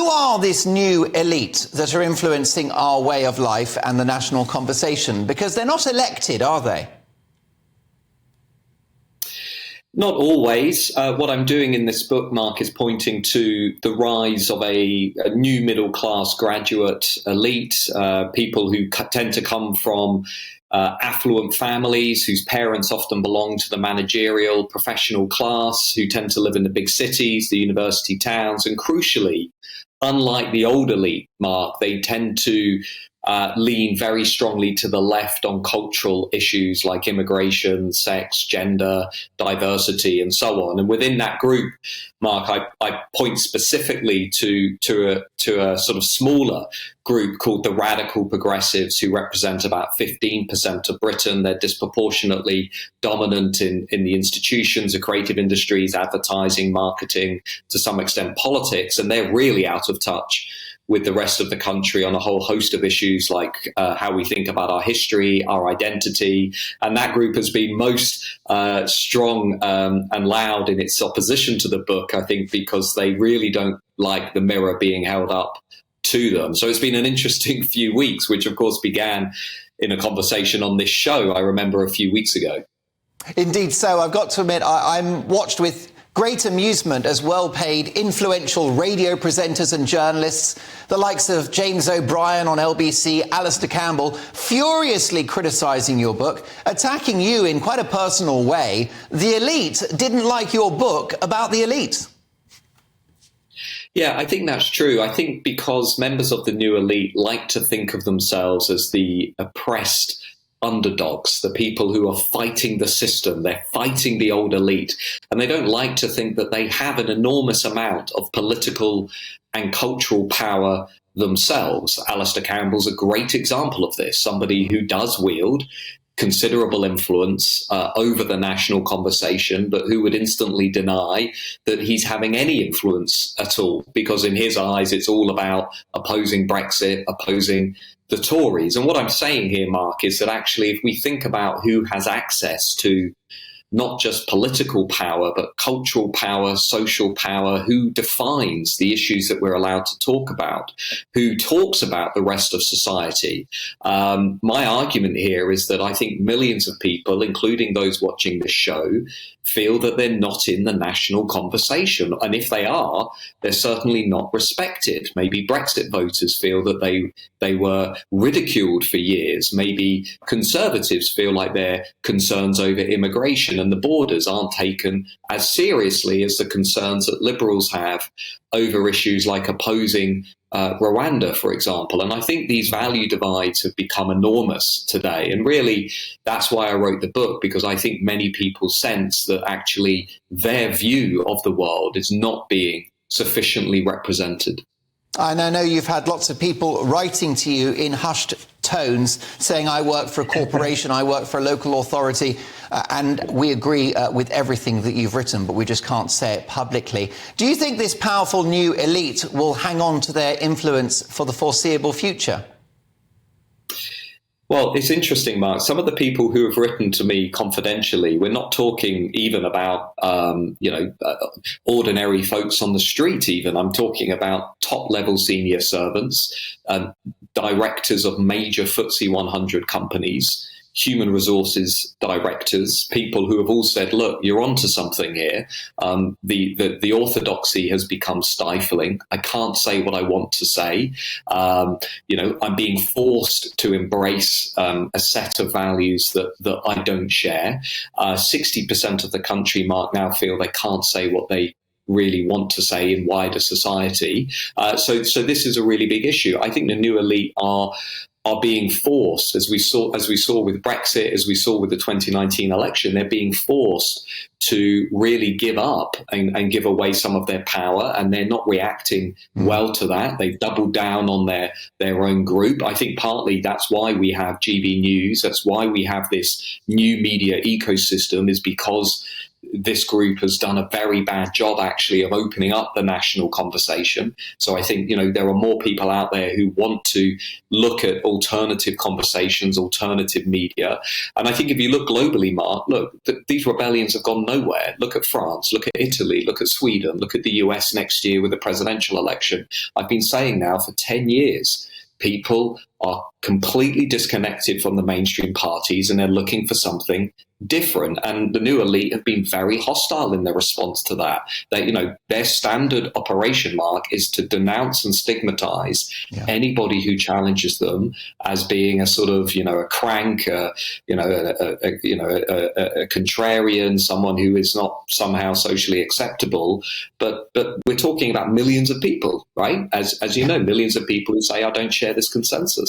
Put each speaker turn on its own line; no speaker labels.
Who are this new elite that are influencing our way of life and the national conversation? Because they're not elected, are they?
Not always. What I'm doing in this book, Mark, is pointing to the rise of a new middle-class graduate elite, people who tend to come from affluent families whose parents often belong to the managerial professional class, who tend to live in the big cities, the university towns, and crucially, unlike the old elite, Mark, they tend to lean very strongly to the left on cultural issues like immigration, sex, gender, diversity, and so on. And within that group, Mark, I point specifically to a sort of smaller group called the radical progressives, who represent about 15% of Britain. They're disproportionately dominant in the institutions, the creative industries, advertising, marketing, to some extent politics, and they're really out of touch with the rest of the country on a whole host of issues like how we think about our history, our identity. And that group has been most strong and loud in its opposition to the book, I think, because they really don't like the mirror being held up to them. So it's been an interesting few weeks, which of course began in a conversation on this show, I remember a few weeks ago.
Indeed so. I've got to admit, I'm watched with great amusement as well-paid, influential radio presenters and journalists, the likes of James O'Brien on LBC, Alistair Campbell, furiously criticising your book, attacking you in quite a personal way. The elite didn't like your book about the elite.
Yeah, I think that's true. I think because members of the new elite like to think of themselves as the oppressed underdogs, the people who are fighting the system, they're fighting the old elite, and they don't like to think that they have an enormous amount of political and cultural power themselves. Alistair Campbell's a great example of this, somebody who does wield considerable influence over the national conversation, but who would instantly deny that he's having any influence at all, because in his eyes, it's all about opposing Brexit, opposing the Tories. And what I'm saying here, Mark, is that actually, if we think about who has access to not just political power, but cultural power, social power, who defines the issues that we're allowed to talk about, who talks about the rest of society. My argument here is that I think millions of people, including those watching this show, feel that they're not in the national conversation. And if they are, they're certainly not respected. Maybe Brexit voters feel that they were ridiculed for years. Maybe conservatives feel like their concerns over immigration and the borders aren't taken as seriously as the concerns that liberals have over issues like opposing Rwanda, for example. And I think these value divides have become enormous today. And really, that's why I wrote the book, because I think many people sense that actually their view of the world is not being sufficiently represented.
And I know you've had lots of people writing to you in hushed tones saying, I work for a corporation, I work for a local authority, and we agree with everything that you've written, but we just can't say it publicly. Do you think this powerful new elite will hang on to their influence for the foreseeable future?
Well, it's interesting, Mark. Some of the people who have written to me confidentially, we're not talking even about, ordinary folks on the street even. I'm talking about top-level senior servants, directors of major FTSE 100 companies, human resources directors, people who have all said, look, you're onto something here. The orthodoxy has become stifling. I can't say what I want to say. I'm being forced to embrace a set of values that I don't share. 60% of the country, Mark, now feel they can't say what they really want to say in wider society. So this is a really big issue. I think the new elite are being forced, as we saw with Brexit, as we saw with the 2019 election, they're being forced to really give up and give away some of their power, and they're not reacting well to that. They've doubled down on their own group. I think partly that's why we have GB News. That's why we have this new media ecosystem, is because this group has done a very bad job, actually, of opening up the national conversation. So I think, there are more people out there who want to look at alternative conversations, alternative media. And I think if you look globally, Mark, these rebellions have gone nowhere. Look at France, look at Italy, look at Sweden, look at the US next year with the presidential election. I've been saying now for 10 years, people are completely disconnected from the mainstream parties and they're looking for something different. And the new elite have been very hostile in their response to that. Their standard operation, Mark, is to denounce and stigmatize anybody who challenges them as being a sort of, a crank, a contrarian, someone who is not somehow socially acceptable. But we're talking about millions of people, right? As you know, millions of people who say, I don't share this consensus.